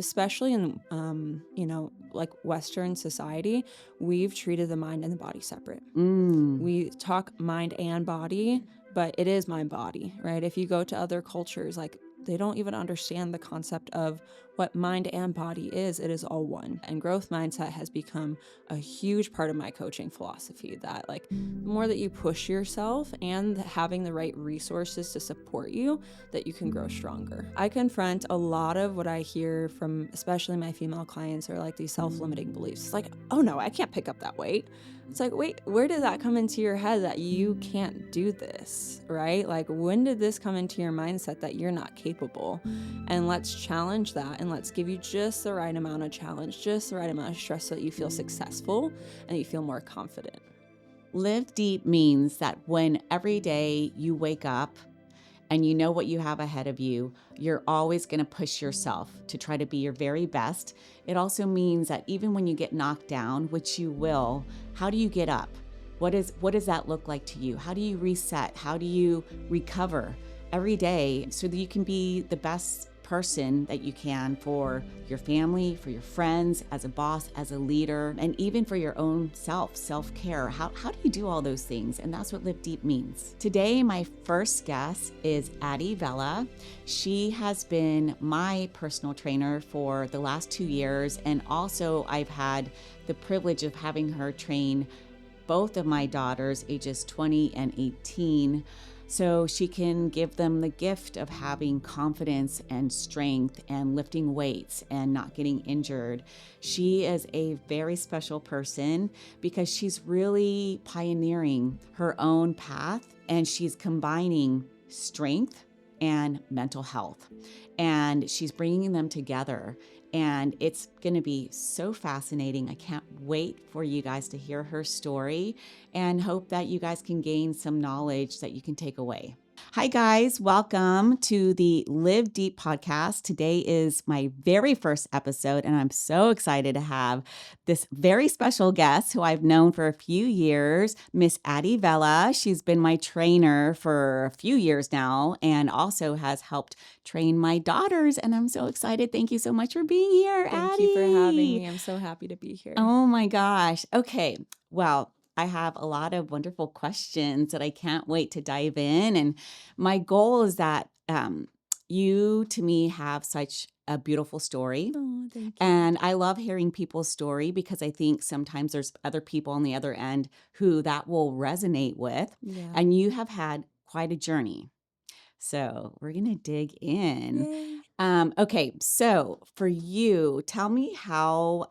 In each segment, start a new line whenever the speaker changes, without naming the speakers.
especially in, like Western society, we've treated the mind and the body separate. We talk mind and body, but it is mind body, right? If you go to other cultures, like they don't even understand the concept of what mind and body is. It is all one. And growth mindset has become a huge part of my coaching philosophy, that like the more that you push yourself and having the right resources to support you, that you can grow stronger. I confront a lot of what I hear from especially my female clients are like these self-limiting beliefs. It's like, oh no, I can't pick up that weight. It's like, wait, where did that come into your head that you can't do this, right? Like, when did this come into your mindset that you're not capable? And let's challenge that, and let's give you just the right amount of challenge, just the right amount of stress so that you feel successful and you feel more confident.
Live deep means that when every day you wake up and you know what you have ahead of you, you're always going to push yourself to try to be your very best. It also means that even when you get knocked down, which you will, how do you get up? What does that look like to you? How do you reset? How do you recover every day so that you can be the best person that you can for your family, for your friends, as a boss, as a leader, and even for your own self-care. How do you do all those things? And that's what Live Deep means. Today, my first guest is Addie Vela. She has been my personal trainer for the last 2 years. And also I've had the privilege of having her train both of my daughters, ages 20 and 18, so she can give them the gift of having confidence and strength and lifting weights and not getting injured. She is a very special person because she's really pioneering her own path, and she's combining strength and mental health, and she's bringing them together. And it's going to be so fascinating. I can't wait for you guys to hear her story, and hope that you guys can gain some knowledge that you can take away. Hi, guys. Welcome to the Live Deep podcast. Today is my very first episode, and I'm so excited to have this very special guest who I've known for a few years, Miss Addie Vela. She's been my trainer for a few years now and also has helped train my daughters, and I'm so excited. Thank you so much for being here, Addie.
Thank you for having me. I'm so happy to be here.
Oh my gosh. Okay. Well, I have a lot of wonderful questions that I can't wait to dive in. And my goal is that you, to me, have such a beautiful story.
Oh, thank you.
And I love hearing people's story because I think sometimes there's other people on the other end who that will resonate with.
Yeah.
And you have had quite a journey. So we're going to dig in.
Yay.
Okay. So for you, tell me how...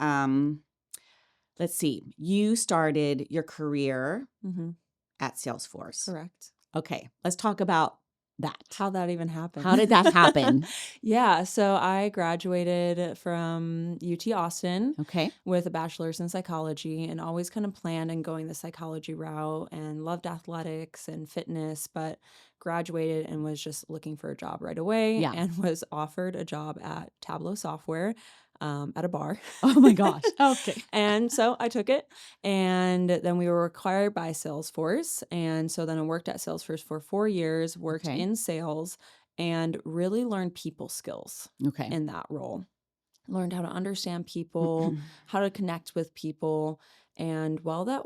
let's see. You started your career at Salesforce.
Correct.
Okay. Let's talk about that.
How that even happened.
How did that happen?
Yeah. So I graduated from UT Austin
Okay.
with a bachelor's in psychology, and always kind of planned on going the psychology route, and loved athletics and fitness, but graduated and was just looking for a job right away.
Yeah.
And was offered a job at Tableau Software at a bar.
Oh my gosh. Okay.
And so I took it, and then we were acquired by Salesforce. And so then I worked at Salesforce for 4 years, worked
Okay.
in sales, and really learned people skills
Okay.
in that role. Learned how to understand people, how to connect with people. And while that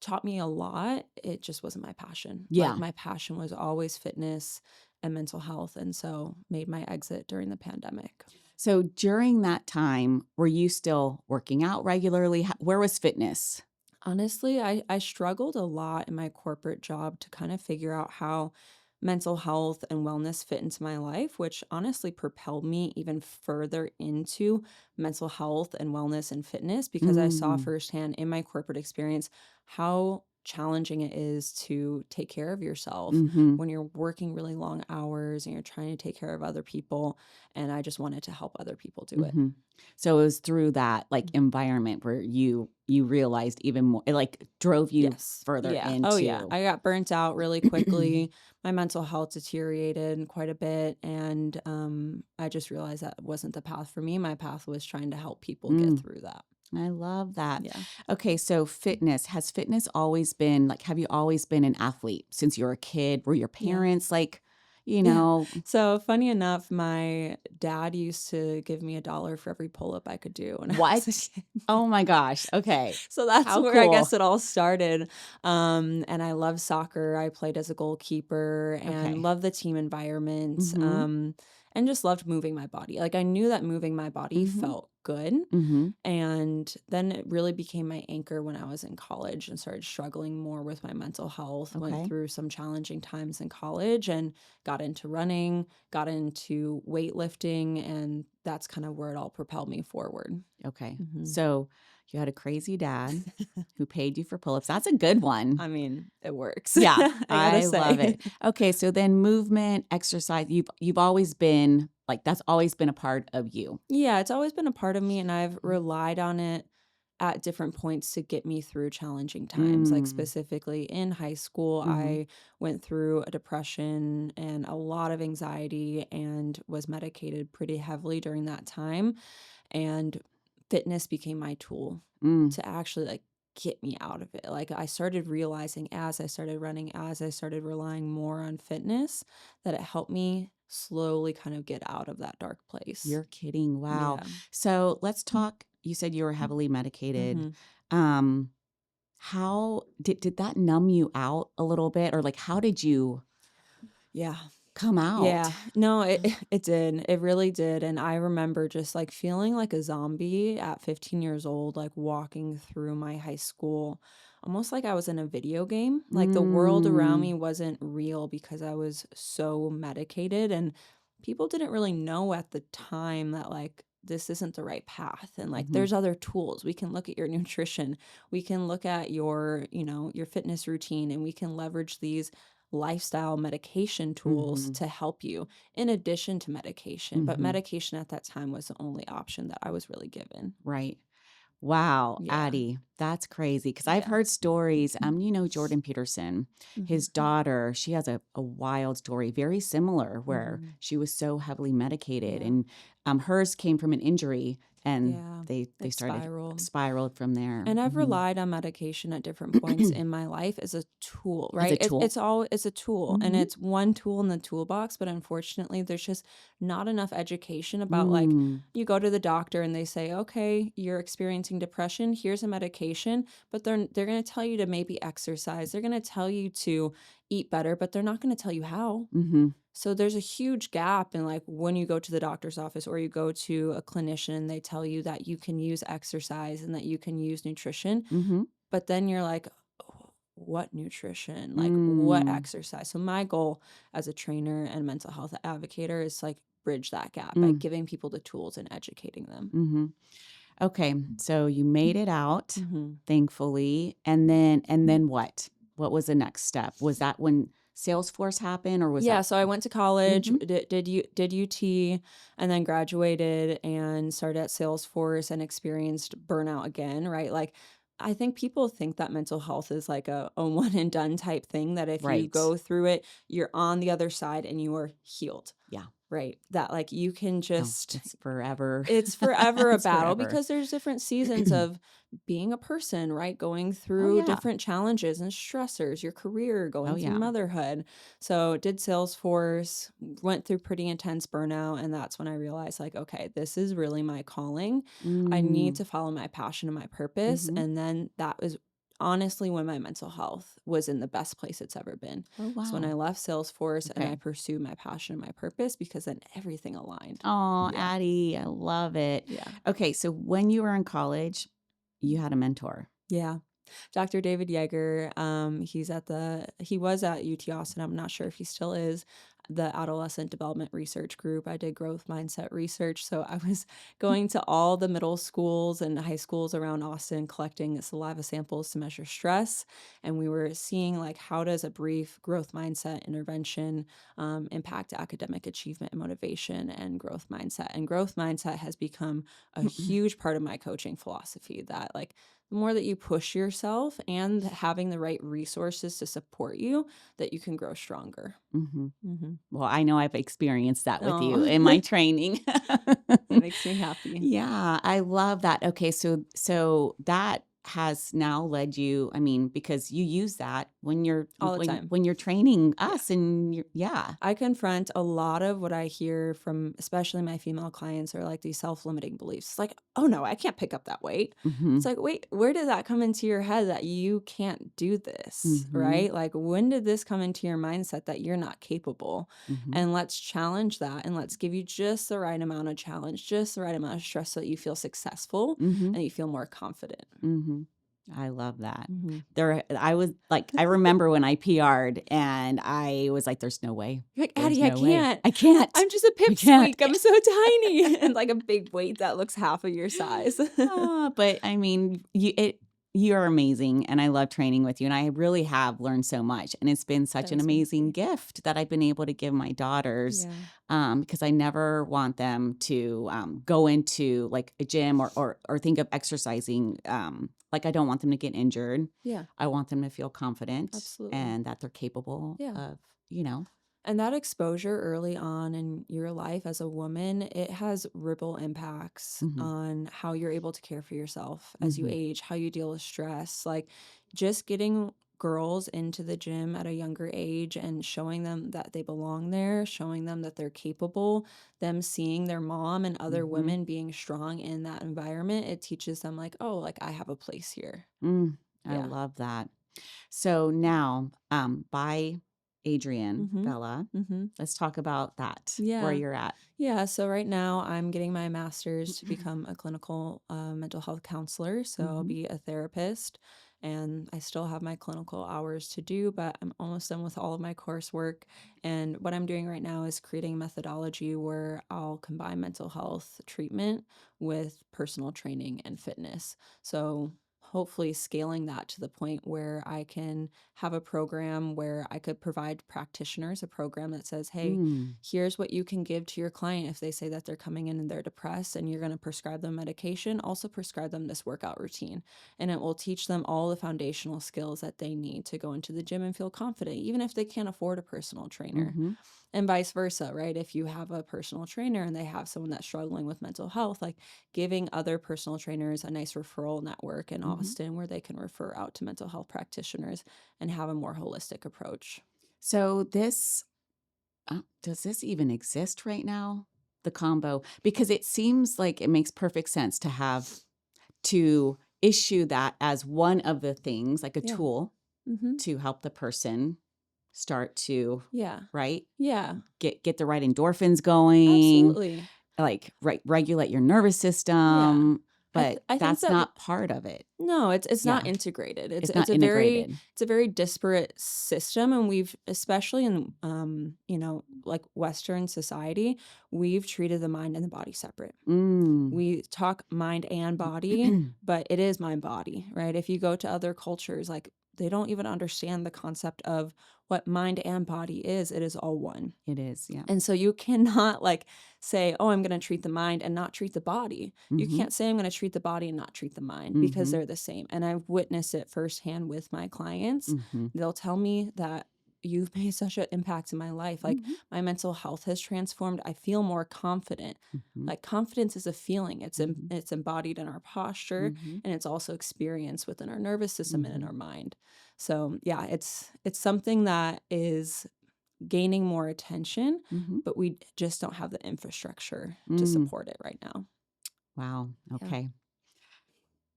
taught me a lot, it just wasn't my passion.
Yeah.
Like, my passion was always fitness and mental health. And so made my exit during the pandemic.
So during that time, were you still working out regularly? Where was fitness?
Honestly, I struggled a lot in my corporate job to kind of figure out how mental health and wellness fit into my life, which honestly propelled me even further into mental health and wellness and fitness, because I saw firsthand in my corporate experience how challenging it is to take care of yourself when you're working really long hours and you're trying to take care of other people. And I just wanted to help other people do it.
So it was through that environment where you realized even more, it drove you further into.
Oh yeah. I got burnt out really quickly. My mental health deteriorated quite a bit. And I just realized that wasn't the path for me. My path was trying to help people get through that.
I love that.
Yeah.
Okay, so fitness. Has fitness always been, have you always been an athlete since you were a kid? Were your parents you
Yeah.
know,
So funny enough, my dad used to give me $1 for every pull-up I could do when I was a
what?
kid.
Oh my gosh. Okay.
So that's
How
where I guess
cool.
it all started. And I love soccer. I played as a goalkeeper and
Okay.
love the team environment.
Mm-hmm.
And just loved moving my body. Like I knew that moving my body
Mm-hmm.
felt good.
Mm-hmm.
And then it really became my anchor when I was in college and started struggling more with my mental health. Went
Okay.
through some challenging times in college and got into running, got into weightlifting, and that's kind of where it all propelled me forward.
Okay.
Hmm.
So you had a crazy dad who paid you for pull-ups. That's a good one.
I mean, it works.
Yeah,
I gotta
I love
say.
it. Okay, so then movement, exercise, you've always been like that's always been a part of you.
Yeah, it's always been a part of me, and I've relied on it at different points to get me through challenging times. Like
Mm.
specifically in high school,
Mm-hmm.
I went through a depression and a lot of anxiety and was medicated pretty heavily during that time. And fitness became my tool
Mm.
to actually like get me out of it. Like I started realizing as I started running, as I started relying more on fitness, that it helped me slowly kind of get out of that dark place.
You're kidding. Wow.
Yeah.
So let's talk. You said you were heavily medicated.
Hmm.
Um, how did that numb you out a little bit, or like how did you
Yeah.
come out?
Yeah. No, it did. It really did. And I remember just like feeling like a zombie at 15 years old, like walking through my high school, almost like I was in a video game. Like the world around
Mm.
me wasn't real because I was so medicated. And people didn't really know at the time that like this isn't the right path. And like
Mm-hmm.
there's other tools. We can look at your nutrition. We can look at your, your fitness routine, and we can leverage these lifestyle medication tools
Mm-hmm.
to help you in addition to medication. But
Mm-hmm.
medication at that time was the only option that I was really given.
Right. Wow,
Yeah.
Addie, that's crazy. Because I've
Yeah.
heard stories. Jordan Peterson, his
Hmm.
daughter, she has a wild story, very similar, where
Hmm.
she was so heavily medicated,
Yeah.
and hers came from an injury, and
Yeah.
they
It
started
spiraled.
spiraled from there.
And I've
Hmm.
relied on medication at different points in my life as a tool,
As a
right?
tool.
It's a tool, and
Hmm.
it's one tool in the toolbox. But unfortunately, there's just not enough education about like
Mm.
you go to the doctor and they say, okay, you're experiencing depression. Here's a medication, but they're going to tell you to maybe exercise. They're going to tell you to eat better, but they're not going to tell you how.
Hmm.
So there's a huge gap in like when you go to the doctor's office or you go to a clinician, they tell you that you can use exercise and that you can use nutrition.
Hmm.
But then you're like, "Oh, what nutrition? Like what
Mm.
exercise?" So my goal as a trainer and mental health advocator is like bridge that gap by
Mm.
giving people the tools and educating them.
Hmm. Okay, so you made it out,
Hmm.
thankfully, and then what? What was the next step? Was that when Salesforce happened, or was
Yeah,
that?
so I went to college,
Mhm.
did UT, and then graduated and started at Salesforce and experienced burnout again, right? Like I think people think that mental health is like a one and done type thing, that if you
Right.
go through it, you're on the other side and you are healed,
Yeah.
right? That like you can
No,
just
it's forever.
it's forever a
It's
battle
forever.
because there's different seasons of being a person, right? Going
Oh,
through
yeah.
different challenges and stressors, your career,
Oh,
going through
yeah.
motherhood. So did Salesforce, went through pretty intense burnout. And that's when I realized like, okay, this is really my calling. I need
Mm.
to follow my passion and my purpose.
Mhm.
And then that was honestly when my mental health was in the best place it's ever been.
Oh,
So when I
wow.
left Salesforce and I
Okay.
pursued my passion and my purpose, because then everything aligned.
Oh,
Yeah.
Addie, I love it.
Yeah.
Okay, so when you were in college, you had a mentor.
Yeah. Dr. David Yeager, he was at UT Austin. I'm not sure if he still is, the Adolescent Development Research Group. I did growth mindset research. So I was going to all the middle schools and high schools around Austin, collecting saliva samples to measure stress. And we were seeing like, how does a brief growth mindset intervention impact academic achievement and motivation and growth mindset? And growth mindset has become a huge part of my coaching philosophy, that like, the more that you push yourself and having the right resources to support you, that you can grow stronger.
Hmm.
Hmm.
Well, I know I've experienced that with you
Oh,
in my training.
that makes me happy.
Yeah, I love that. Okay, so that has now led you, I mean, because you use that when you're
all the time.
when you're training
Yeah.
us and you're, yeah.
I confront a lot of what I hear from especially my female clients are like these self-limiting beliefs. It's like, oh no, I can't pick up that weight. It's
Mhm.
like, wait, where did that come into your head that you can't do this?
Mhm.
Right? Like, when did this come into your mindset that you're not capable?
Mhm.
And let's challenge that and let's give you just the right amount of challenge, just the right amount of stress so that you feel successful
Mhm.
and you feel more confident.
Mhm. I love that.
Hmm.
I was like, I remember when I PR'd and I was like, there's no way.
You're like,
There's
Addie, I
no way.
can't.
I can't.
I'm just a
I can't.
pipsqueak. I'm so tiny. And like a big weight that looks half of your size.
But I mean, you're amazing, and I love training with you, and I really have learned so much, and it's been such
That
an
is very
amazing
sweet.
gift that I've been able to give my daughters,
Yeah.
because I never want them to go into like a gym or think of exercising. Like I don't want them to get injured.
Yeah,
I want them to feel confident
absolutely.
and that they're capable
Yeah.
of, you know.
And that exposure early on in your life as a woman, it has ripple impacts
Hmm.
on how you're able to care for yourself as you
Hmm.
age, how you deal with stress. Like just getting girls into the gym at a younger age and showing them that they belong there, showing them that they're capable, them seeing their mom and other
Hmm.
women being strong in that environment, it teaches them like, oh, like I have a place here.
I
Yeah.
love that. So now, by Adrienne
Mhm.
Bella,
Mhm.
let's talk about that, where
Yeah.
you're at.
Yeah, so right now I'm getting my master's to become a clinical mental health counselor. So I'll
Hmm.
be a therapist and I still have my clinical hours to do, but I'm almost done with all of my coursework. And what I'm doing right now is creating a methodology where I'll combine mental health treatment with personal training and fitness. So hopefully scaling that to the point where I can have a program where I could provide practitioners a program that says, hey,
Mm,
here's what you can give to your client if they say that they're coming in and they're depressed and you're going to prescribe them medication, also prescribe them this workout routine. And it will teach them all the foundational skills that they need to go into the gym and feel confident, even if they can't afford a personal trainer.
mm-hmm,
And vice versa, right? If you have a personal trainer and they have someone that's struggling with mental health, like giving other personal trainers a nice referral network in
mm-hmm.
Austin where they can refer out to mental health practitioners and have a more holistic approach.
So this, does this even exist right now? The combo, because it seems like it makes perfect sense to issue that as one of the things, like a
Yeah.
tool
Mm-hmm.
to help the person start to,
Yeah.
right,
Yeah.
get the right endorphins going,
Absolutely.
like regulate your nervous
Yeah.
system, but
I think
that's
that
not part of it.
no, it's not
Yeah,
integrated.
it's not integrated.
It's a very disparate system, and we've especially in like Western society, we've treated the mind and the body separate.
Mm.
We talk mind and body, but it is mind body, right? If you go to other cultures, like they don't even understand the concept of what mind and body is. It is all one.
It is, yeah.
And so you cannot like say, oh, I'm going to treat the mind and not treat the body. You
Mhm.
can't say I'm going to treat the body and not treat the mind because
Mhm.
they're the same. And I've witnessed it firsthand with my clients.
Mhm.
They'll tell me that you've made such an impact in my life. Like
Mhm.
my mental health has transformed. I feel more confident.
Mhm.
Like confidence is a feeling.
Mhm.
It's embodied in our posture
Mhm.
and it's also experienced within our nervous system and in
Mhm.
our mind. So, yeah, it's something that is gaining more attention,
Mhm.
but we just don't have the infrastructure to
Mm.
support it right now.
Wow.
Yeah.
Okay.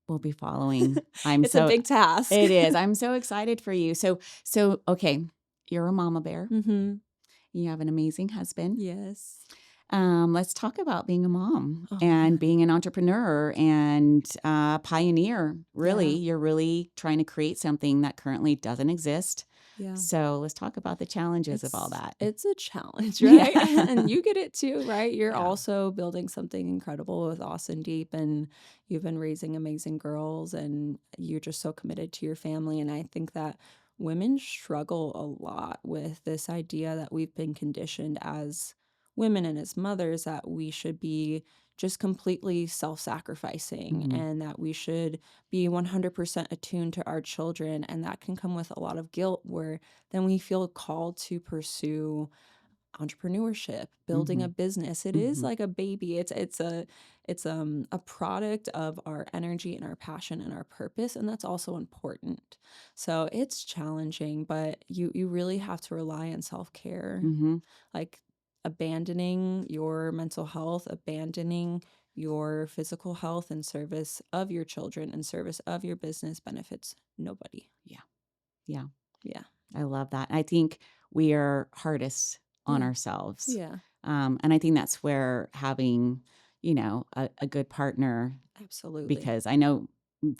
We'll be following. I'm
It's a
so
big task.
It is. I'm so excited for you. So okay, you're a mama bear.
Mm-hmm.
You have an amazing husband.
Yes.
Let's talk about being a mom
Oh
and
man.
being an entrepreneur and pioneer. Really,
Yeah.
you're really trying to create something that currently doesn't exist.
Yeah.
So let's talk about the challenges of all that.
It's a challenge,
Yeah.
right? And you get it too, right? You're
Yeah.
also building something incredible with Austin Deep and you've been raising amazing girls and you're just so committed to your family. And I think that women struggle a lot with this idea that we've been conditioned as women and as mothers that we should be just completely self-sacrificing
Mhm.
and that we should be 100% attuned to our children. And that can come with a lot of guilt where then we feel called to pursue entrepreneurship, building a business. It is like a baby. It's a product of our energy and our passion and our purpose, and that's also important. So it's challenging, but you really have to rely on self-care.
Mm-hmm.
Like abandoning your mental health, abandoning your physical health in service of your children, in service of your business benefits nobody.
Yeah. Yeah.
Yeah.
I love that. I think we are hardest on
Yeah.
ourselves.
Yeah.
And I think that's where having, a good partner,
Absolutely.
because I know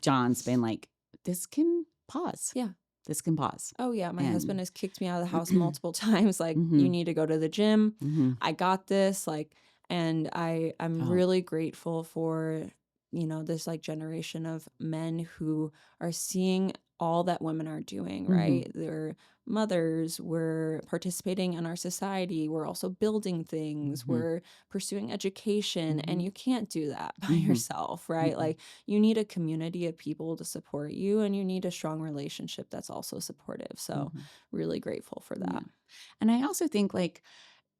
John's been like, this can pause.
Yeah.
This can pause.
Oh yeah, my husband
And
has kicked me out of the house multiple times. Like, you
mm-hmm.
need to go to the gym.
Mm-hmm.
I got this. Like, and I'm
Oh.
really grateful for, this like generation of men who are seeing all that women are doing, right? They're mothers, we're participating in our society, we're also building things, we're pursuing education, and you can't do that by yourself, right? Like, you need a community of people to support you, and you need a strong relationship that's also supportive. So really grateful for that.
Yeah. And I also think, like,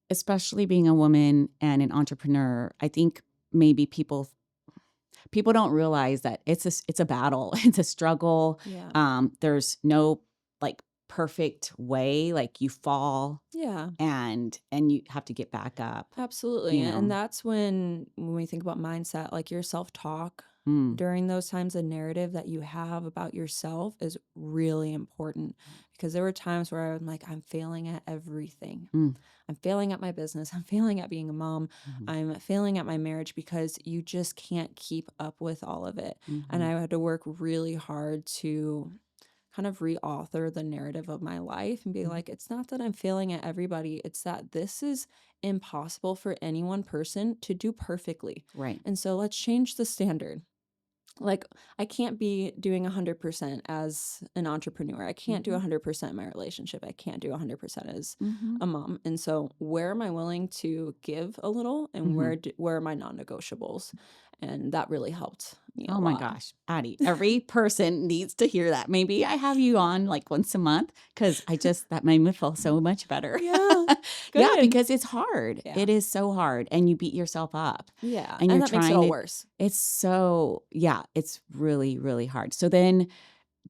especially being a woman and an entrepreneur, I think maybe people don't realize that it's a battle. It's a struggle.
Yeah.
There's no like perfect way. Like, you fall
Yeah.
and you have to get back up.
Absolutely. And that's when we think about mindset, like your self-talk during those times, the narrative that you have about yourself is really important, because there were times where I'm like, I'm failing at everything. I'm failing at my business. I'm failing at being a mom. I'm failing at my marriage, because you just can't keep up with all of it. And I had to work really hard to kind of reauthor the narrative of my life and be like, it's not that I'm failing at everybody. It's that this is impossible for any one person to do perfectly.
Right.
And so let's change the standard. Like, I can't be doing 100% as an entrepreneur. I can't do 100% in my relationship. I can't do 100% as a mom. And so where am I willing to give a little, and where are my non-negotiables? And that really helped me a lot.
Oh my gosh, Addie, every person needs to hear that. Maybe I have you on like once a month, because that made me feel so much better.
Yeah.
Yeah,
Good.
because it's hard.
Yeah.
It is so hard, and you beat yourself up.
Yeah.
And you're
that makes it
trying
all
to,
worse.
it's so, yeah, it's really, really hard. So then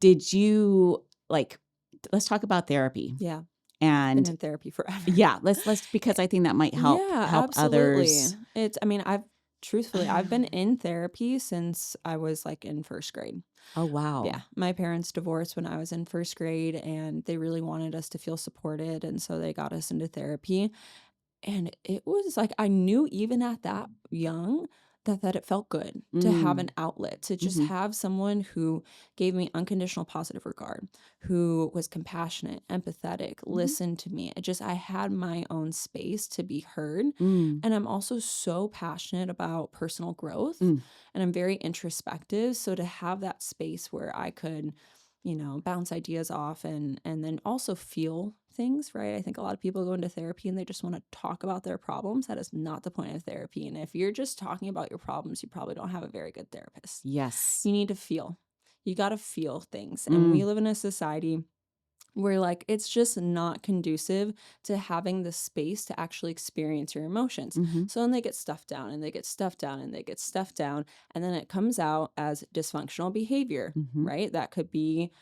did you let's talk about therapy.
Yeah.
And
Been in therapy forever.
yeah, let's because I think that might help
absolutely.
others.
I've been in therapy since I was like in first grade.
Oh, wow.
Yeah. My parents divorced when I was in first grade, and they really wanted us to feel supported. And so they got us into therapy. And it was like, I knew even at that young that it felt good to have an outlet, to just have someone who gave me unconditional positive regard, who was compassionate, empathetic, listened to me. I had my own space to be heard. And I'm also so passionate about personal growth, and I'm very introspective. So to have that space where I could, bounce ideas off and then also feel things, right? I think a lot of people go into therapy and they just want to talk about their problems. That is not the point of therapy. And if you're just talking about your problems, you probably don't have a very good therapist.
Yes.
You need to feel. You got to feel things. And we live in a society where like it's just not conducive to having the space to actually experience your emotions. So then they get stuffed down, and they get stuffed down, and they get stuffed down, and then it comes out as dysfunctional behavior, right? That could be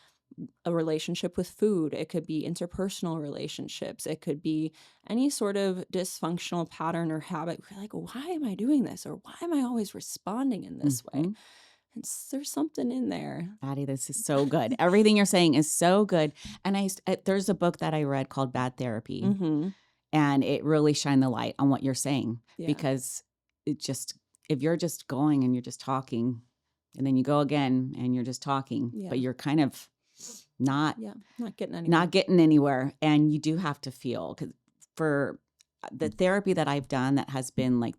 a relationship with food. It could be interpersonal relationships. It could be any sort of dysfunctional pattern or habit. We're like, why am I doing this? Or why am I always responding in this way? And there's something in there.
Addie, this is so good. Everything you're saying is so good. And there's a book that I read called Bad Therapy, and it really shined the light on what you're saying.
Yeah.
Because if you're just going and you're just talking, and then you go again and you're just talking, but you're kind of not getting anywhere. And you do have to feel, because for the therapy that I've done that has been like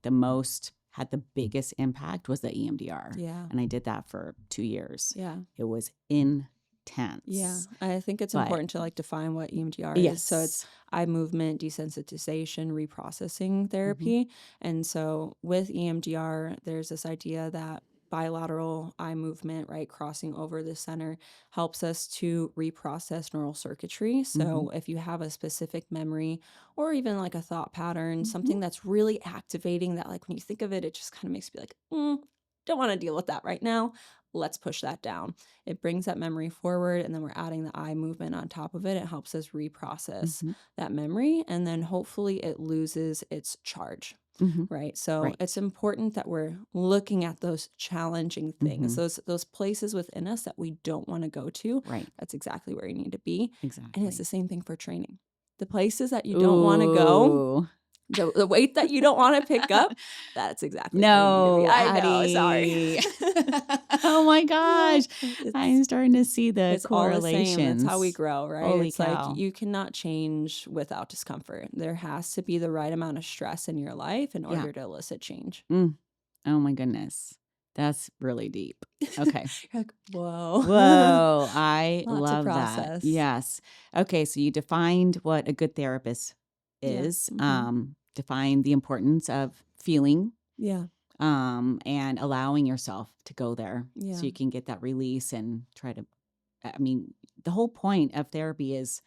had the biggest impact was the EMDR.
Yeah.
And I did that for 2 years.
Yeah.
It was intense.
Yeah. I think it's important to like define what EMDR
yes.
is. So it's eye movement desensitization reprocessing therapy. And so with EMDR, there's this idea that bilateral eye movement, right, crossing over the center, helps us to reprocess neural circuitry.
Mhm.
So if you have a specific memory or even like a thought pattern,
Mhm.
something that's really activating that, like when you think of it, it just kind of makes you be like, don't want to deal with that right now. Let's push that down. It brings that memory forward, and then we're adding the eye movement on top of it. It helps us reprocess
Mhm.
that memory, and then hopefully it loses its charge.
Mhm.
Right. So it's
Right.
important that we're looking at those challenging things,
Mhm.
those places within us that we don't want to go to.
Right.
That's exactly where you need to be. And it's the
Exactly.
same thing for training. The places that you don't want to go,
Ooh.
the weight that you don't want to pick up, that's exactly where you need to be.
No,
I know, sorry.
Addie. Oh my
Yeah,
gosh.
it's
I'm starting to see the
it's all the same. That's how we
correlations.
grow, right?
Holy
It's like
cow.
you cannot change without discomfort. There has to be the right amount of stress in your life in
Yeah.
order to elicit change.
Mm. Oh my goodness. That's really deep. Okay.
You're like, whoa,
Whoa, I
lot to
love that.
process.
Yes. Okay, so you defined what a good therapist
Yeah.
is,
Hmm.
defined the importance of feeling,
Yeah.
and allowing yourself to go there so
Yeah.
you can get that release and try to, I mean, the whole point of therapy is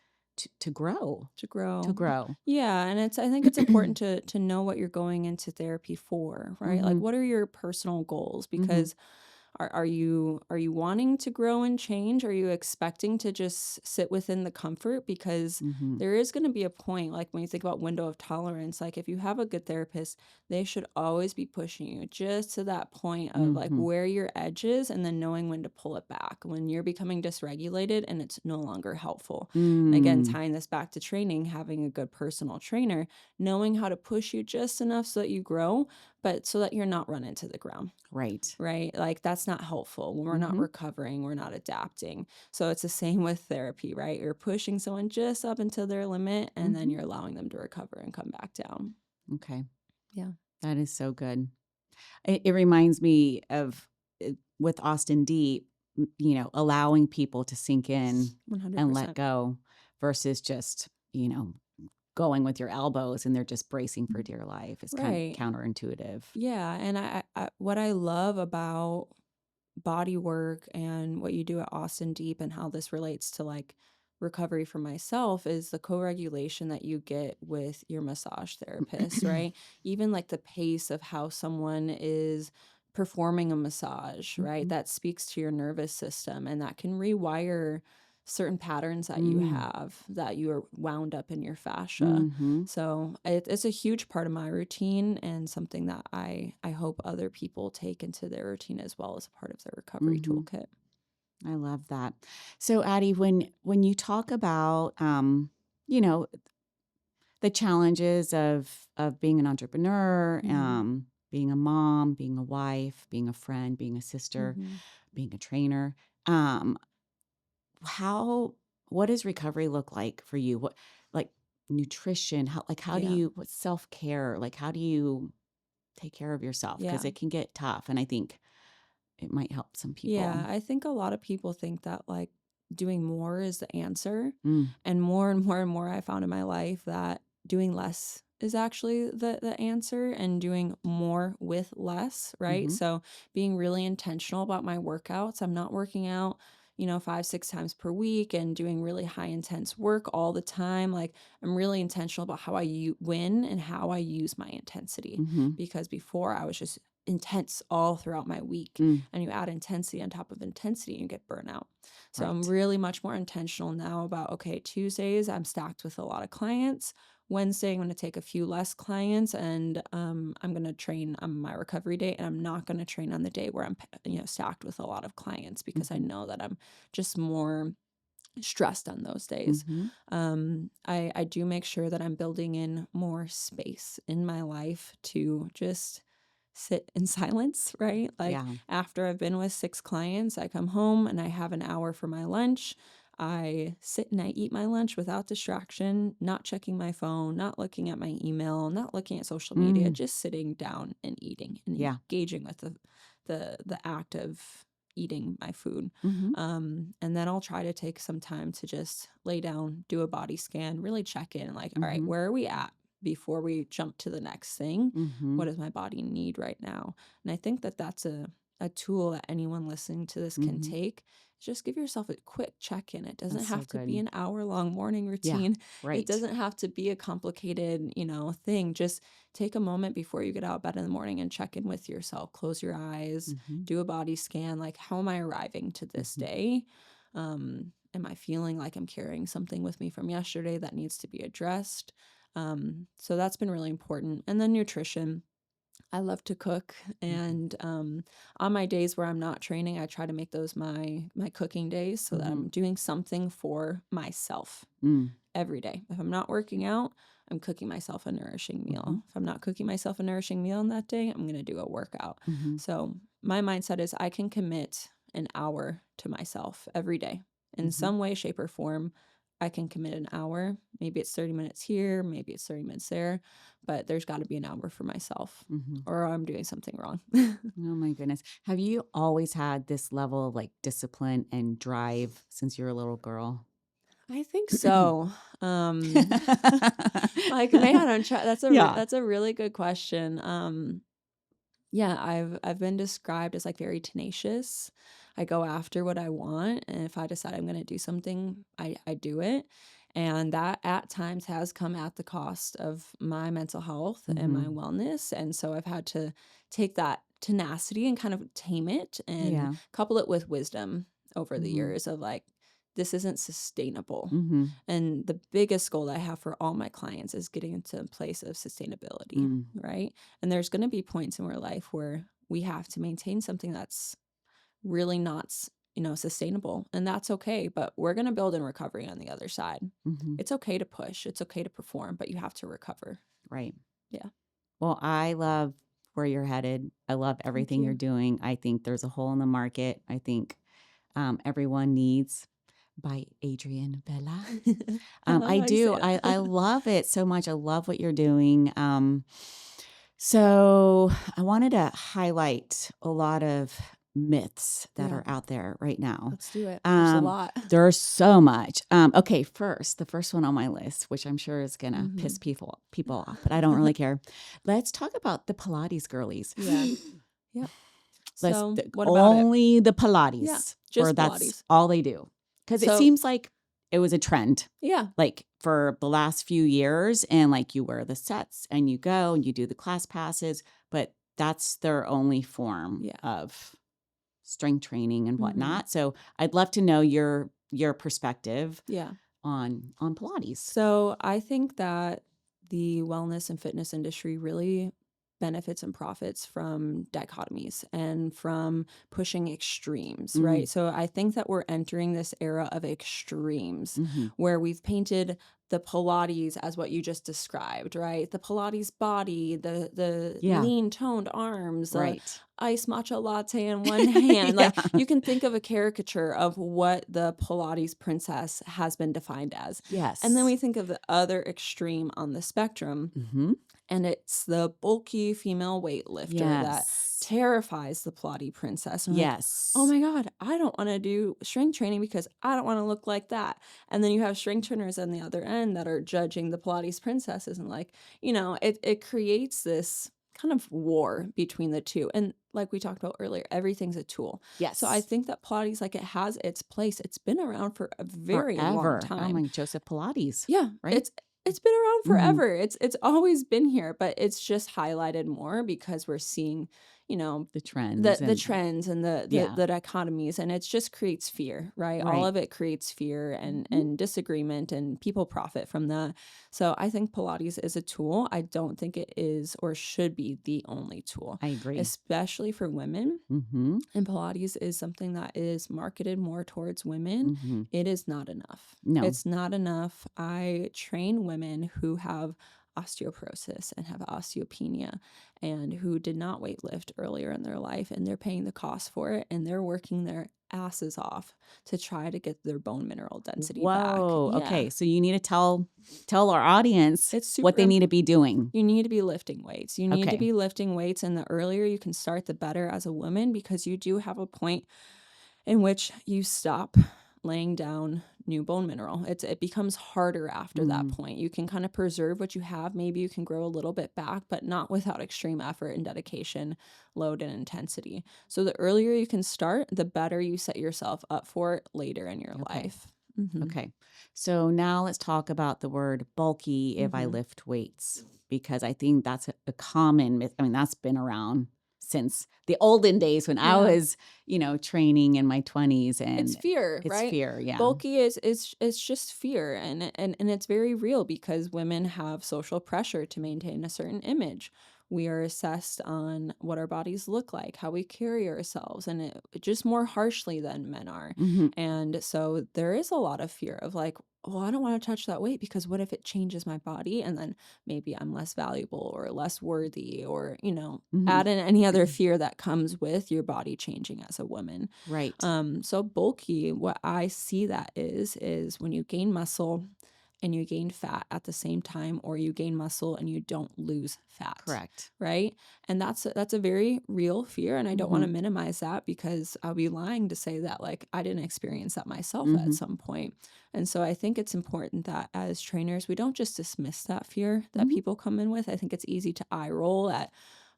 to grow,
To
to
grow.
grow.
Yeah, and I think it's important to know what you're going into therapy for, right? Like
Mm-hmm.
what are your personal goals?
Mm-hmm.
Because are you wanting to grow and change? Are you expecting to just sit within the comfort? Because
Mm-hmm.
there is going to be a point, like when you think about window of tolerance, like if you have a good therapist, they should always be pushing you just to that point of like
Mm-hmm.
where your edge is and then knowing when to pull it back when you're becoming dysregulated and it's no longer helpful. And again,
Mm.
tying this back to training, having a good personal trainer, knowing how to push you just enough so that you grow, but so that you're not run into the ground.
Right.
Right? Like that's not helpful. When we're not
Mm-hmm.
recovering, we're not adapting. So it's the same with therapy, right? You're pushing someone just up until their limit and then
Mm-hmm.
you're allowing them to recover and come back down.
Okay.
Yeah.
That is so good. It reminds me of with Austin Deep, allowing people to sink in and let
100%.
go versus just, going with your elbows and they're just bracing for dear life. It's kind of
Right.
counterintuitive.
Yeah. And I what I love about body work and what you do at Austin Deep and how this relates to like recovery for myself is the co-regulation that you get with your massage therapist, right? Even like the pace of how someone is performing a massage, right?
Mhm.
That speaks to your nervous system and that can rewire certain patterns that you
Mm.
have that you are wound up in your fascia.
Mhm.
So it's a huge part of my routine and something that I hope other people take into their routine as well as a part of their recovery
Mhm.
toolkit.
I love that. So Addie, when you talk about you know, the challenges of being an entrepreneur,
Mm-hmm.
being a mom, being a wife, being a friend, being a sister,
Mm-hmm.
being a trainer, um, how what does recovery look like for you? What like nutrition? How do
Yeah.
you what self-care? Like how do you take care of yourself?
Yeah.
Because it can get tough, and I think it might help some people.
Yeah. I think a lot of people think that like doing more is the answer.
Mm,
And more and more and more I found in my life that doing less is actually the answer and doing more with less, right?
mm-hmm,
So being really intentional about my workouts. I'm not working out, 5, 6 times per week and doing really high intense work all the time. Like I'm really intentional about how I win and how I use my intensity.
mm-hmm,
Because before I was just intense all throughout my week
mm,
and you add intensity on top of intensity and you get burnout. So I'm
right.
really much more intentional now about, okay, Tuesdays, I'm stacked with a lot of clients. Wednesday, I'm going to take a few less clients and I'm going to train on my recovery day. And I'm not going to train on the day where I'm, stacked with a lot of clients because I
Mm-hmm,
know that I'm just more stressed on those days.
mm-hmm,
I do make sure that I'm building in more space in my life to just sit in silence, right? Like
yeah.
after I've been with 6 clients, I come home and I have an hour for my lunch. I sit and I eat my lunch without distraction, not checking my phone, not looking at my email, not looking at social media,
Mm,
just sitting down and eating and
yeah.
engaging with the act of eating my food.
Mm-hmm,
And then I'll try to take some time to just lay down, do a body scan, really check in like, all right,
mm-hmm,
where are we at before we jump to the next thing?
mm-hmm,
What does my body need right now? And I think that that's a tool that anyone listening to this can take, just give yourself a quick check-in. It doesn't
That's so
have to be
good.
an hour-long morning
Yeah,
routine. It
right.
doesn't have to be a complicated, thing. Just take a moment before you get out of bed in the morning and check in with yourself. Close your eyes,
Mm-hmm.
do a body scan. Like, how am I arriving to this
Mm-hmm.
day? Am I feeling like I'm carrying something with me from yesterday that needs to be addressed? So that's been really important. And then nutrition. I love to cook,
Mm-hmm.
and on my days where I'm not training, I try to make those my cooking days so that
Mm-hmm.
I'm doing something for myself
Mm.
every day. If I'm not working out, I'm cooking myself a nourishing
Mm-hmm.
meal. If I'm not cooking myself a nourishing meal on that day, I'm going to do a workout.
Mm-hmm.
So my mindset is I can commit an hour to myself every day in
Mm-hmm.
some way, shape, or form. I can commit an hour. Maybe it's 30 minutes here, maybe it's 30 minutes there, but there's got to be an hour for myself
Mm-hmm.
or I'm doing something wrong.
Oh my goodness. Have you always had this level of like discipline and drive since you were a little girl?
I think so. Um, like, man,
Yeah.
that's a really good question. Yeah, I've been described as like very tenacious. I go after what I want, and if I decide I'm going to do something, I do it. And that at times has come at the cost of my mental health and my
Mm-hmm.
wellness. And so I've had to take that tenacity and kind of tame it and
Yeah.
couple it with wisdom over the
Mm-hmm.
years of like, this isn't sustainable.
Mm-hmm.
And the biggest goal that I have for all my clients is getting into a place of sustainability,
Mm.
right? And there's going to be points in our life where we have to maintain something that's really not, sustainable. And that's okay. But we're going to build in recovery on the other side.
Mm-hmm.
It's okay to push, it's okay to perform, but you have to recover.
Right.
Yeah.
Well, I love where you're headed. I love
Thank
everything you're
you.
doing. I think there's a hole in the market. I think everyone needs by Adrienne Vela.
I love
I
how you say
do.
that.
I love it so much. I love what you're doing. So I wanted to highlight a lot of myths that
Yeah.
are out there right now.
Let's do it. There's a lot.
There's so much. Okay, first, the first one on my list, which I'm sure is gonna piss people off, but I don't really care. Let's talk about the Pilates girlies.
Yeah. Yep. So what about it?
Only the
Yeah.
Pilates, or
Just
that's
Pilates.
all they do. Because it
So
seems like it was a trend,
yeah.
like for the last few years, and like you wear the sets and you go and you do the class passes, but that's their only form
Yeah.
of strength training and
Mhm.
whatnot. So I'd love to know your perspective
Yeah.
on Pilates.
So I think that the wellness and fitness industry really benefits and profits from dichotomies and from pushing extremes, right? So I think that we're entering this era of extremes
Mm-hmm.
where we've painted the Pilates as what you just described, right? The Pilates body, the
Yeah.
lean toned arms, the
Right.
ice matcha latte in one hand. Like,
Yeah.
you can think of a caricature of what the Pilates princess has been defined as.
Yes.
And then we think of the other extreme on the spectrum,
Mm-hmm.
and it's the bulky female weightlifter that
Yes.
terrifies the Pilates princess. And we're like,
Yes.
oh my God, I don't want to do strength training because I don't want to look like that. And then you have strength trainers on the other end that are judging the Pilates princesses, and like, it creates this kind of war between the two. And like we talked about earlier, everything's a tool.
Yes.
So I think that Pilates, like, it has its place. It's been around for a very
Forever.
long
Oh
time.
my, Joseph Pilates.
Yeah,
Right?
it's been around forever. It's always been here, but it's just highlighted more because we're seeing,
The trends.
the trends and
Yeah.
the dichotomies, and it just creates fear, right? All
Right.
of it creates fear and
Mhm.
and disagreement, and people profit from that. So I think Pilates is a tool. I don't think it is or should be the only tool,
I agree.
especially for women.
Mm-hmm.
And Pilates is something that is marketed more towards women.
Mm-hmm.
It is not enough.
No.
It's not enough. I train women who have osteoporosis and have osteopenia and who did not weight lift earlier in their life, and they're paying the cost for it, and they're working their asses off to try to get their bone mineral density
Whoa.
back.
Okay. So you need to tell our audience
It's super
what they need to be doing.
You need to be lifting weights. You need
Okay.
to be lifting weights, and the earlier you can start, the better as a woman, because you do have a point in which you stop laying down new bone mineral. It becomes harder after that
Mm.
point. You can kind of preserve what you have. Maybe you can grow a little bit back, but not without extreme effort and dedication, load, and intensity. So the earlier you can start, the better you set yourself up for it later in your
Okay.
life. Mm-hmm.
Okay. So now let's talk about the word bulky if I
Mm-hmm.
lift weights, because I think that's a common myth. I mean, that's been around since the olden days when I
Yeah.
was, training in my 20s,
It's
and
fear,
it's
right?
fear. Yeah.
Bulky is it's just fear, and it's very real because women have social pressure to maintain a certain image. We are assessed on what our bodies look like, how we carry ourselves, and just more harshly than men are.
Mm-hmm.
And so there is a lot of fear of like, well, I don't want to touch that weight because what if it changes my body and then maybe I'm less valuable or less worthy, or,
Mm-hmm.
add in any other fear that comes with your body changing as a woman.
Right.
So bulky, what I see that is when you gain muscle and you gain fat at the same time, or you gain muscle and you don't lose fat,
Correct.
right? And that's a very real fear, and I don't want
Mm-hmm.
to minimize that because I'll be lying to say that like I didn't experience that myself
Mm-hmm.
at some point. And so I think it's important that as trainers, we don't just dismiss that fear that
Mm-hmm.
people come in with. I think it's easy to eye roll at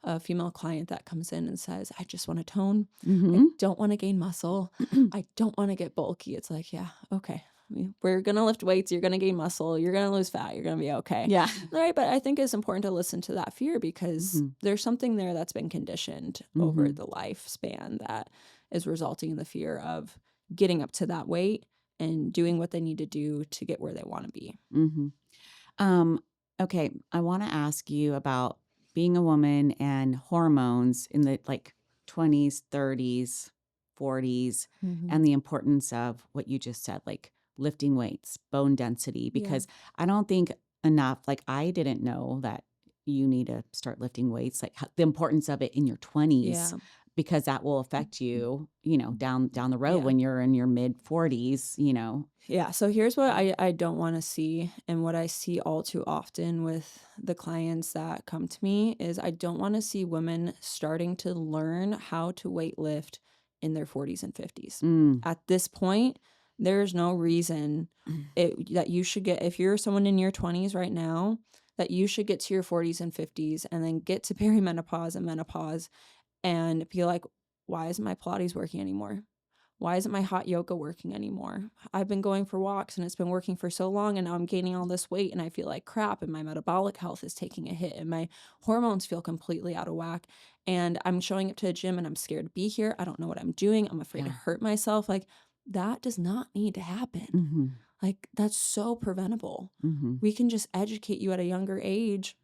a female client that comes in and says, I just want to tone. I
Mm-hmm.
don't want to gain muscle. I don't want to get bulky. It's like, yeah, okay. We're going to lift weights. You're going to gain muscle. You're going to lose fat. You're going to be okay.
Yeah.
Right. But I think it's important to listen to that fear because
Mm-hmm.
there's something there that's been conditioned over
Mm-hmm.
the lifespan that is resulting in the fear of getting up to that weight and doing what they need to do to get where they want to be.
Mm-hmm. Um, okay, I want to ask you about being a woman and hormones in the 20s, 30s, 40s,
Mm-hmm.
and the importance of what you just said, like lifting weights, bone density,
Yeah.
because I don't think enough, I didn't know that you need to start lifting weights, the importance of it in your 20s,
Yeah.
because that will affect you, down the road
Yeah.
when you're in your mid 40s.
Yeah. So here's what I don't want to see, and what I see all too often with the clients that come to me is I don't want to see women starting to learn how to weight lift in their 40s and 50s.
Mm.
At this point, there's no reason that you should get, if you're someone in your 20s right now, that you should get to your 40s and 50s and then get to perimenopause and menopause and be like, why isn't my Pilates working anymore? Why isn't my hot yoga working anymore? I've been going for walks and it's been working for so long, and now I'm gaining all this weight and I feel like crap, and my metabolic health is taking a hit and my hormones feel completely out of whack, and I'm showing up to a gym and I'm scared to be here. I don't know what I'm doing. I'm afraid to
Yeah.
hurt myself. Like, that does not need to happen.
Mm-hmm.
Like, that's so preventable.
Mm-hmm.
We can just educate you at a younger age.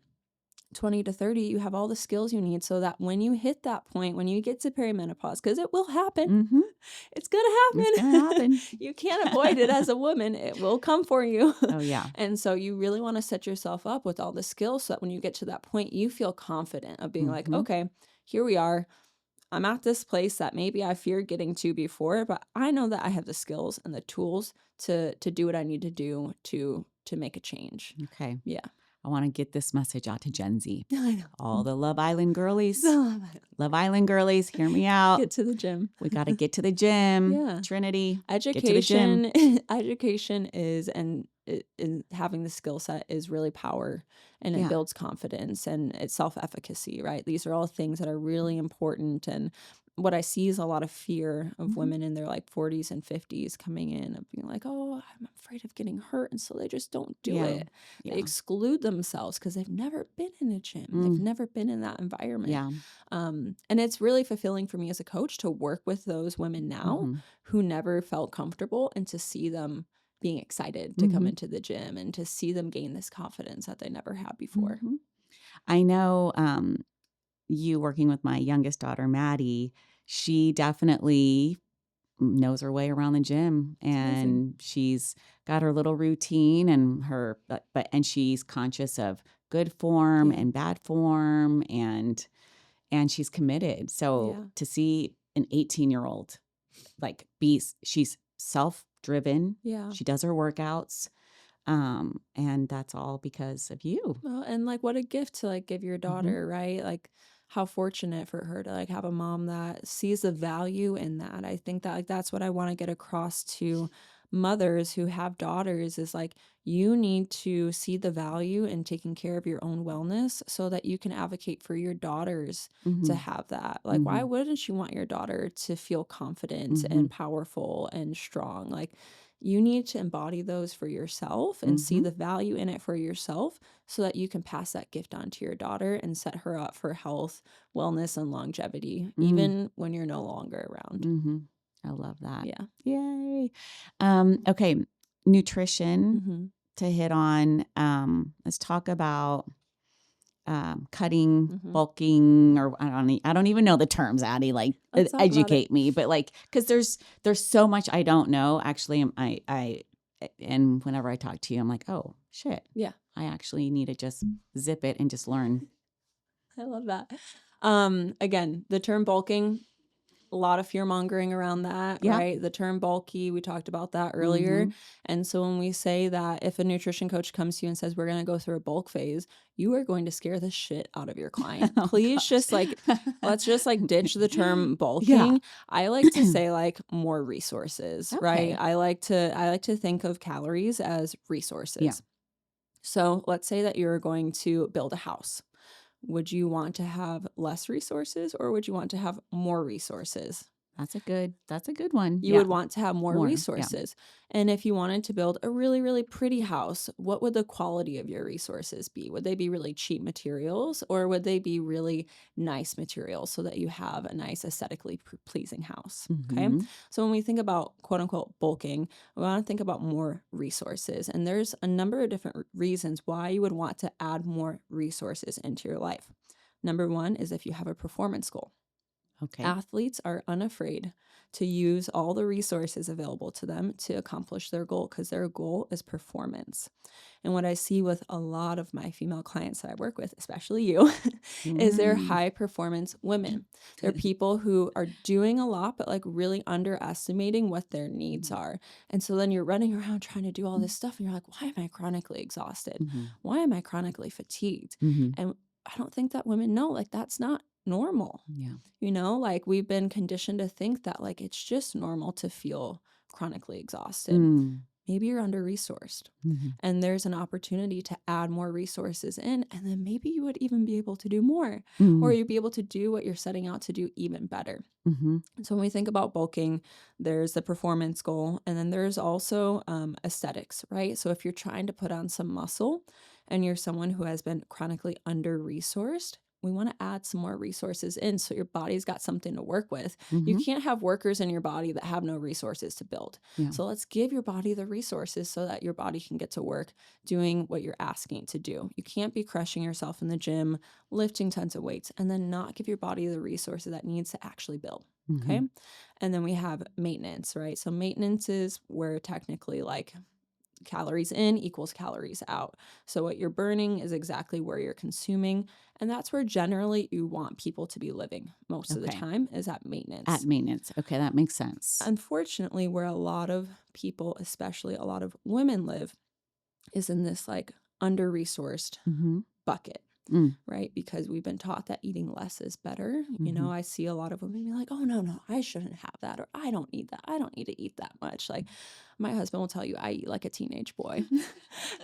20 to 30, you have all the skills you need so that when you hit that point, when you get to perimenopause, because it will happen,
Mm-hmm.
it's going to
It's
happen.
gonna happen.
You can't avoid it as a woman. It will come for you.
Oh, yeah.
And so you really want to set yourself up with all the skills so that when you get to that point, you feel confident of being like,
Mm-hmm.
okay, here we are. I'm at this place that maybe I feared getting to before, but I know that I have the skills and the tools to do what I need to do to make a change.
Okay.
Yeah.
I want to get this message out to Gen Z.
I know.
All the Love Island girlies.
So,
Love Island girlies, hear me out.
get to the gym.
We got to get to the gym.
Yeah.
Trinity, get to the gym.
Education is, and having the skill set is really power, and it
Yeah.
builds confidence, and it's self-efficacy, right? These are all things that are really important. And what I see is a lot of fear of
Mhm.
women in their 40s and 50s coming in and being like, oh, I'm afraid of getting hurt. And so they just don't do
Yeah.
it.
Yeah.
They exclude themselves because they've never been in a gym. They've never been in that environment.
Yeah.
And it's really fulfilling for me as a coach to work with those women now
Mhm.
who never felt comfortable, and to see them being excited to come
Mhm.
into the gym and to see them gain this confidence that they never had before.
Mhm. I know you working with my youngest daughter, Maddie, she definitely knows her way around the gym, and she's got her little routine and and she's conscious of good form
Yeah.
and bad form, and she's committed. So
Yeah.
to see an 18-year-old she's self-driven.
Yeah.
She does her workouts. And that's all because of you.
Well, and what a gift to give your daughter, right? How fortunate for her to have a mom that sees the value in that. I think that that's what I want to get across to mothers who have daughters is like, you need to see the value in taking care of your own wellness so that you can advocate for your daughters to
Mhm.
have that. Like, why
Mhm.
wouldn't you want your daughter to feel confident and
Mhm.
powerful and strong? Like, you need to embody those for yourself and see
Mhm.
the value in it for yourself so that you can pass that gift on to your daughter and set her up for health, wellness, and longevity,
Mm.
even when you're no longer around.
Mhm. I love that.
Yeah.
Yay. Okay, nutrition
Mm-hmm.
to hit on. Let's talk about cutting,
Mm-hmm.
bulking, or I don't even know the terms, Addie. Like,
Let's talk about it.
educate me. But like, because there's so much I don't know. Actually, and whenever I talk to you, I'm like, oh shit,
Yeah.
I actually need to just zip it and just learn.
I love that. Again, the term bulking, a lot of fear mongering around that,
Yeah.
right? The term bulky, we talked about that earlier.
Mm-hmm.
And so when we say that if a nutrition coach comes to you and says, we're going to go through a bulk phase, you are going to scare the shit out of your client.
Oh
Please just like,
gosh.
let's just like ditch the term
Yeah.
bulking. I like to say like more resources, right?
Okay.
I like to think of calories as
Yeah.
resources. So let's say that you're going to build a house. Would you want to have less resources or would you want to have more resources?
That's a good one.
You
Yeah.
would want to have more
More. Yeah.
resources. And if you wanted to build a really, really pretty house, what would the quality of your resources be? Would they be really cheap materials or would they be really nice materials so that you have a nice aesthetically pleasing house? Okay.
Mm-hmm.
So when we think about quote unquote bulking, we want to think about more resources. And there's a number of different reasons why you would want to add more resources into your life. Number one is if you have a performance goal.
Okay.
Athletes are unafraid to use all the resources available to them to accomplish their goal because their goal is performance. And what I see with a lot of my female clients that I work with, especially you, is they're
Mm.
high performance women. They're people who are doing a lot, but like really underestimating what their needs are. And so then you're running around trying to do all this stuff and you're like, why am I chronically exhausted?
Mm-hmm.
Why am I chronically fatigued?
Mm-hmm.
And I don't think that women know like that's not normal.
Yeah.
Like we've been conditioned to think that like it's just normal to feel chronically exhausted.
Mm.
Maybe you're under resourced
Mm-hmm.
and there's an opportunity to add more resources in, and then maybe you would even be able to do more, or
Mm.
you'd be able to do what you're setting out to do even better.
Mm-hmm.
So when we think about bulking, there's the performance goal, and then there's also aesthetics, right? So if you're trying to put on some muscle and you're someone who has been chronically under-resourced, we want to add some more resources in so your body's got something to work with. You
Mm-hmm.
can't have workers in your body that have no resources to build.
Yeah.
So let's give your body the resources so that your body can get to work doing what you're asking to do. You can't be crushing yourself in the gym, lifting tons of weights, and then not give your body the resources that needs to actually build.
Mm-hmm.
Okay. And then we have maintenance, right? So maintenance is where technically like calories in equals calories out. So what you're burning is exactly where you're consuming. And that's where generally you want people to be living most of the
Okay.
time is at maintenance.
At maintenance. Okay, that makes sense.
Unfortunately, where a lot of people, especially a lot of women live, is in this like under-resourced
Mm-hmm.
bucket.
Mm.
Right? Because we've been taught that eating less is better.
Mm-hmm.
I see a lot of women be like, oh, no, I shouldn't have that. Or I don't need that. I don't need to eat that much. Like my husband will tell you I eat like a teenage boy.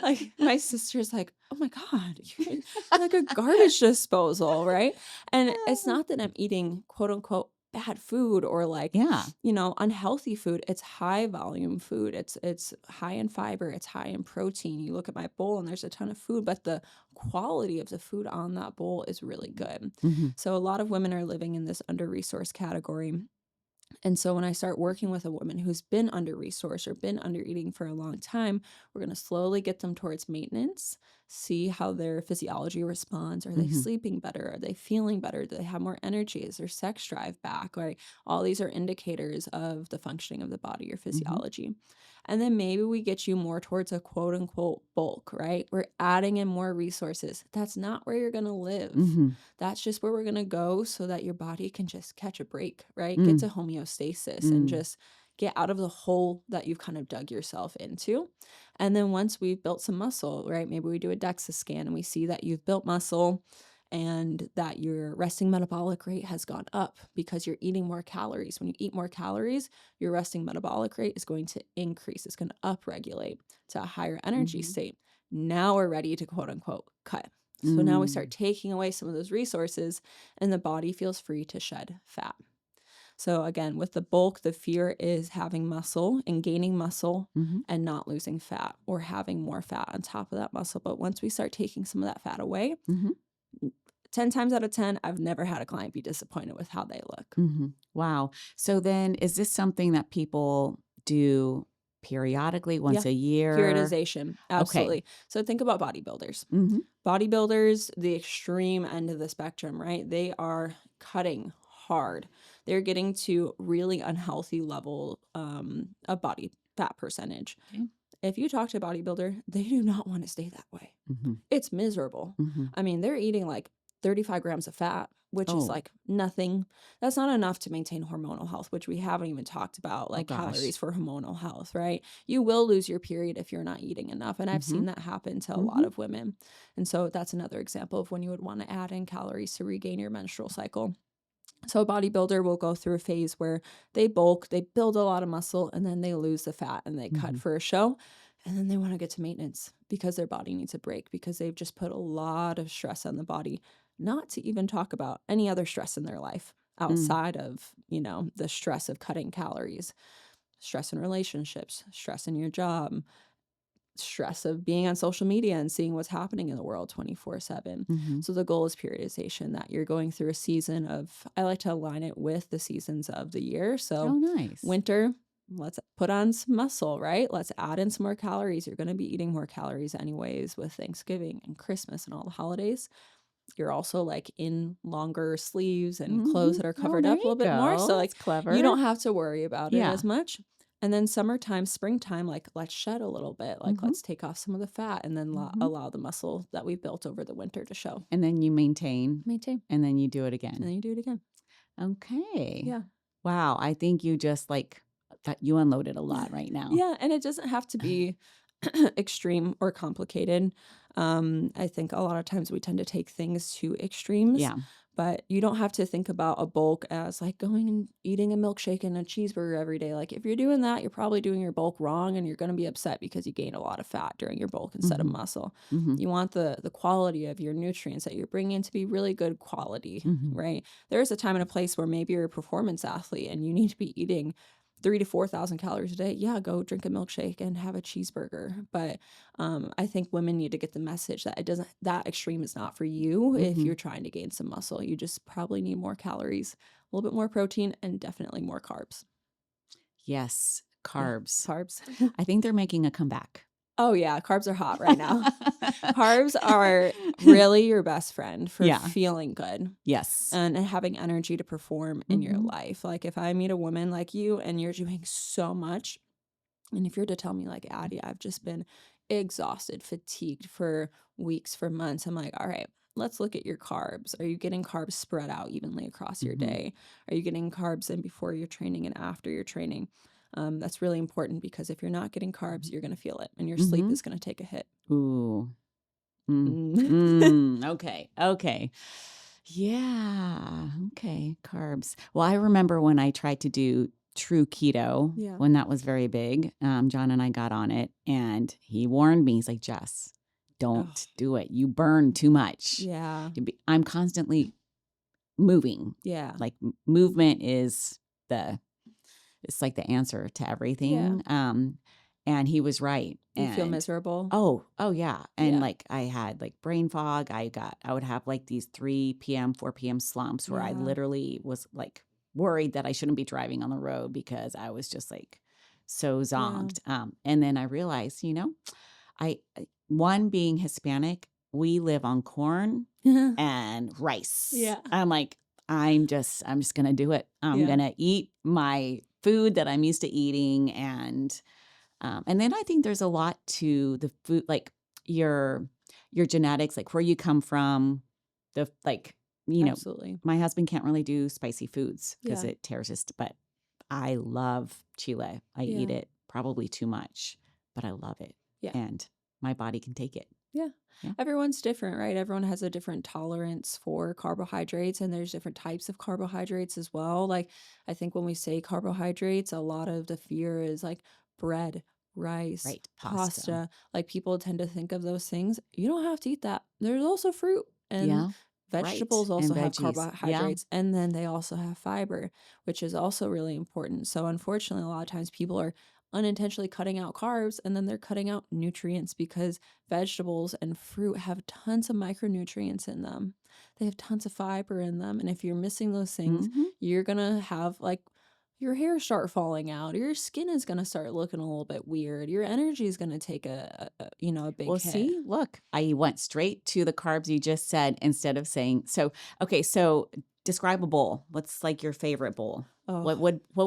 Like my sister's like, oh my God, you're like a garbage disposal. Right. And it's not that I'm eating quote unquote bad food or like,
Yeah.
unhealthy food. It's high volume food. It's high in fiber. It's high in protein. You look at my bowl and there's a ton of food, but the quality of the food on that bowl is really good.
Mm-hmm.
So a lot of women are living in this under-resourced category. And so when I start working with a woman who's been under-resourced or been under-eating for a long time, we're going to slowly get them towards maintenance, see how their physiology responds. Are they
Mm-hmm.
sleeping better? Are they feeling better? Do they have more energy? Is their sex drive back? Like all these are indicators of the functioning of the body or physiology. And then maybe we get you more towards a quote unquote bulk, right? We're adding in more resources. That's not where you're going to live.
Mm-hmm.
That's just where we're going to go so that your body can just catch a break, right?
Mm.
Get to homeostasis and just get out of the hole that you've kind of dug yourself into. And then once we've built some muscle, right? Maybe we do a DEXA scan and we see that you've built muscle and that your resting metabolic rate has gone up because you're eating more calories. When you eat more calories, your resting metabolic rate is going to increase. It's going to upregulate to a higher energy state. Now we're ready to quote unquote cut. So now we start taking away some of those resources and the body feels free to shed fat. So again, with the bulk, the fear is having muscle and gaining muscle and not losing fat, or having more fat on top of that muscle. But once we start taking some of that fat away, 10 times out of 10, I've never had a client be disappointed with how they look.
Wow. So then is this something that people do periodically, once a year?
Periodization. Absolutely. So think about bodybuilders. Bodybuilders, the extreme end of the spectrum, right? They are cutting hard. They're getting to really unhealthy level of body fat percentage. If you talk to a bodybuilder, they do not want to stay that way. It's miserable. I mean, they're eating like 35 grams of fat, which is like nothing. That's not enough to maintain hormonal health, which we haven't even talked about, like calories for hormonal health, right? You will lose your period if you're not eating enough. And I've seen that happen to a lot of women. And so that's another example of when you would want to add in calories to regain your menstrual cycle. So a bodybuilder will go through a phase where they bulk, they build a lot of muscle, and then they lose the fat and they cut for a show. And then they want to get to maintenance because their body needs a break, because they've just put a lot of stress on the body, not to even talk about any other stress in their life outside of, you know, the stress of cutting calories, stress in relationships, stress in your job, stress of being on social media and seeing what's happening in the world 24/7. So the goal is periodization, that you're going through a season of, I like to align it with the seasons of the year. So winter, let's put on some muscle, right? Let's add in some more calories. You're going to be eating more calories anyways with Thanksgiving and Christmas and all the holidays. You're also like in longer sleeves and clothes that are covered up a little bit more. So like you don't have to worry about it as much. And then summertime, springtime, like let's shed a little bit, like let's take off some of the fat and then allow the muscle that we've built over the winter to show.
And then you maintain. And then you do it again.
And then you do it again.
Okay.
Yeah.
Wow. I think you just you unloaded a lot right now.
Yeah. And it doesn't have to be extreme or complicated. I think a lot of times we tend to take things to extremes. But you don't have to think about a bulk as like going and eating a milkshake and a cheeseburger every day. Like if you're doing that, you're probably doing your bulk wrong, and you're going to be upset because you gain a lot of fat during your bulk instead of muscle. You want the quality of your nutrients that you're bringing in to be really good quality, right? There's a time and a place where maybe you're a performance athlete and you need to be eating 3,000 to 4,000 calories a day. Yeah, go drink a milkshake and have a cheeseburger. But I think women need to get the message that that extreme is not for you. If you're trying to gain some muscle, you just probably need more calories, a little bit more protein, and definitely more carbs.
Yes, carbs.
Yeah, carbs.
I think they're making a comeback.
Oh yeah, carbs are hot right now. Carbs are really your best friend for feeling good.
Yes.
And having energy to perform in your life. Like if I meet a woman like you and you're doing so much, and if you're to tell me like, Addie, I've just been exhausted, fatigued for weeks, for months, I'm like, all right, let's look at your carbs. Are you getting carbs spread out evenly across your day? Are you getting carbs in before your training and after your training? That's really important, because if you're not getting carbs, you're going to feel it, and your sleep is going to take a hit.
Ooh. Okay. Yeah. Okay. Carbs. Well, I remember when I tried to do true keto, when that was very big. John and I got on it, and he warned me. He's like, Jess, don't do it. You burn too much.
Yeah.
I'm constantly moving.
Yeah.
Like movement is it's like the answer to everything.
Yeah.
And he was right.
You feel miserable?
Oh yeah. And like I had like brain fog. I would have like these 3 p.m., 4 p.m. slumps where I literally was like worried that I shouldn't be driving on the road because I was just like so zonked. And then I realized, one, being Hispanic, we live on corn and rice.
Yeah.
I'm like, I'm just going to do it. I'm going to eat my food that I'm used to eating. And then I think there's a lot to the food, like your genetics, like where you come from,
Absolutely.
my husband can't really do spicy foods because it tears his, but I love chile. I eat it probably too much, but I love it.
Yeah.
And my body can take it.
Yeah.
Yeah.
Everyone's different, right? Everyone has a different tolerance for carbohydrates, and there's different types of carbohydrates as well. Like, I think when we say carbohydrates, a lot of the fear is like bread, rice,
Right. Pasta.
pasta. Like, people tend to think of those things. You don't have to eat that. There's also fruit and
Yeah. Right.
vegetables
And
also have
veggies. Yeah.
carbohydrates, and then they also have fiber, which is also really important. So, unfortunately, a lot of times people are unintentionally cutting out carbs and then they're cutting out nutrients because vegetables and fruit have tons of micronutrients in them. They have tons of fiber in them. And if you're missing those things,
Hmm.
you're going to have like your hair start falling out, or your skin is going to start looking a little bit weird. Your energy is going to take a big
Well,
hit.
see, look, I went straight to the carbs you just said instead of saying, so, okay, so describe a bowl. What's like your favorite bowl?
Oh,
What
I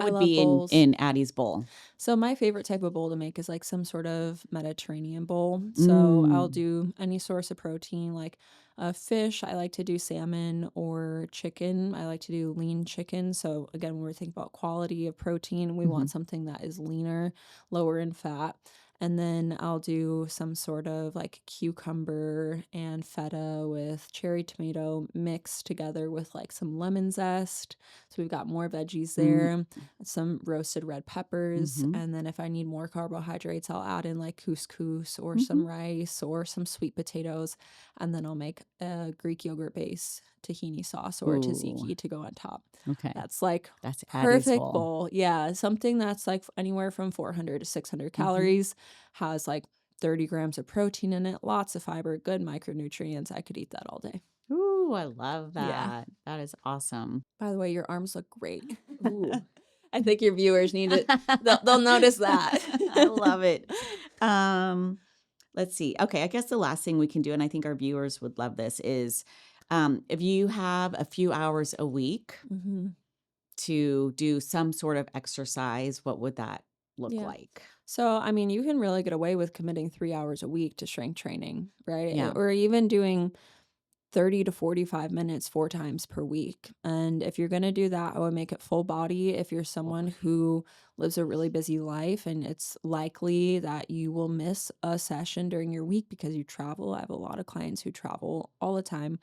would
love
be
bowls.
in Addie's bowl?
So my favorite type of bowl to make is like some sort of Mediterranean bowl. So I'll
Mm.
do any source of protein, like fish. I like to do salmon or chicken. I like to do lean chicken. So again, when we're thinking about quality of protein, we
Hmm.
want something that is leaner, lower in fat. And then I'll do some sort of like cucumber and feta with cherry tomato mixed together with like some lemon zest. So we've got more veggies
Mm.
there, some roasted red peppers,
Hmm.
and then if I need more carbohydrates, I'll add in like couscous or
Hmm.
some rice or some sweet potatoes, and then I'll make a Greek yogurt base tahini sauce or
Ooh,
tzatziki to go on top.
okay.
That's like
That's Addie's
perfect
bowl.
bowl. Yeah, something that's like anywhere from 400 to 600
Hmm.
calories, has like 30 grams of protein in it, lots of fiber, good micronutrients. I could eat that all day.
Ooh, I love
Yeah.
that. That is awesome.
By the way, your arms look great.
Ooh.
I think your viewers need to, they'll notice that.
I love it. Um, let's see. Okay, I guess the last thing we can do, and I think our viewers would love this, is if you have a few hours a week
Hmm.
to do some sort of exercise, what would that look
Yeah.
like?
So, I mean, you can really get away with committing 3 hours a week to strength training, right?
Yeah.
Or even doing 30 to 45 minutes 4 times per week. And if you're going to do that, I would make it full body. If you're
Full
someone
body.
who lives a really busy life and it's likely that you will miss a session during your week because you travel, I have a lot of clients who travel all the time.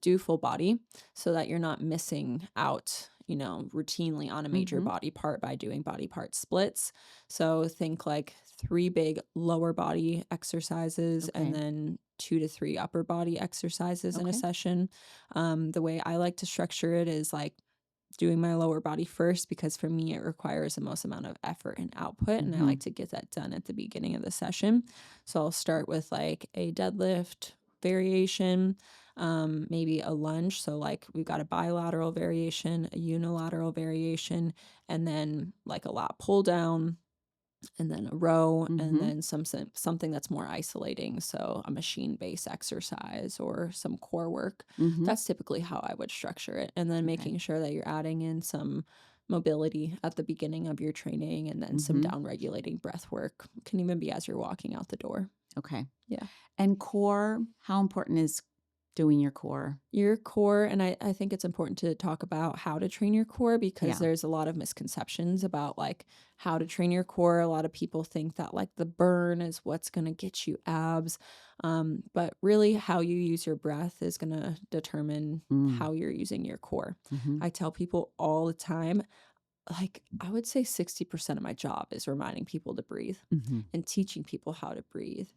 Do full body so that you're not missing out, routinely on a major
Mm-hmm.
body part by doing body part splits. So think like 3 big lower body exercises and
Okay.
then 2 to 3 upper body exercises in a
Okay.
session. The way I like to structure it is like doing my lower body first because for me it requires the most amount of effort and output, and I
Mm-hmm.
like to get that done at the beginning of the session. So I'll start with like a deadlift variation, maybe a lunge. So like we've got a bilateral variation, a unilateral variation, and then like a lat pull down, and then a row, and
Mm-hmm.
then something that's more isolating, so a machine-based exercise or some core work.
Mm-hmm.
That's typically how I would structure it, and then
Okay.
making sure that you're adding in some mobility at the beginning of your training, and then some
Mm-hmm.
down regulating breath work. Can even be as you're walking out the door.
Okay.
Yeah.
And core, how important is doing your core?
Your core, and I think it's important to talk about how to train your core because
Yeah.
there's a lot of misconceptions about like how to train your core. A lot of people think that like the burn is what's going to get you abs. But really how you use your breath is going to determine
Mm.
how you're using your core.
Mm-hmm.
I tell people all the time, like I would say 60% of my job is reminding people to breathe
Mm-hmm.
and teaching people how to breathe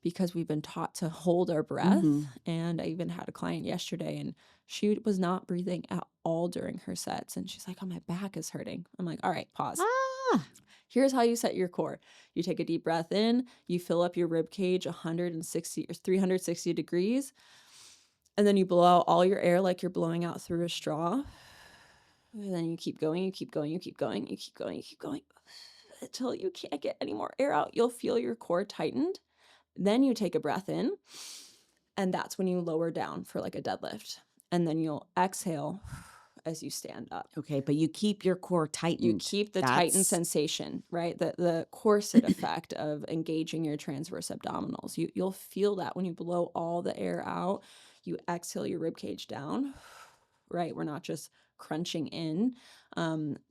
because we've been taught to hold our breath.
Mm-hmm.
And I even had a client yesterday and she was not breathing at all during her sets. And she's like, oh, my back is hurting. I'm like, all right, pause.
Ah.
Here's how you set your core. You take a deep breath in, you fill up your rib cage 160 or 360 degrees, and then you blow out all your air like you're blowing out through a straw. And then you keep going, you keep going, you keep going, you keep going, you keep going until you can't get any more air out. You'll feel your core tightened. Then you take a breath in, and that's when you lower down for like a deadlift. And then you'll exhale as you stand up.
Okay, but you keep your core
You
tightened.
keep the tightened
That's
sensation, right? The corset effect of engaging your transverse abdominals. You'll feel that when you blow all the air out. You exhale your rib cage down, right? We're not just crunching in.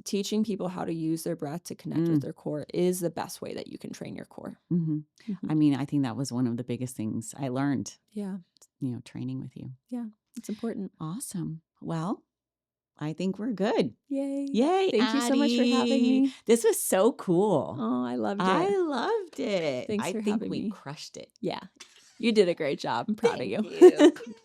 Teaching people how to use their breath to connect with their core is the best way that you can train your core.
I mean, I think that was one of the biggest things I learned.
Yeah.
Training with you.
Yeah. It's important.
Awesome. Well, I think we're good.
Yay.
Yay,
Thank you so much for having
Addie.
me.
This was so cool.
Oh, I loved it.
I loved it.
Thanks
I
for
think
having
we
me.
crushed it.
Yeah. You did a great job. I'm proud of you.
Thank you.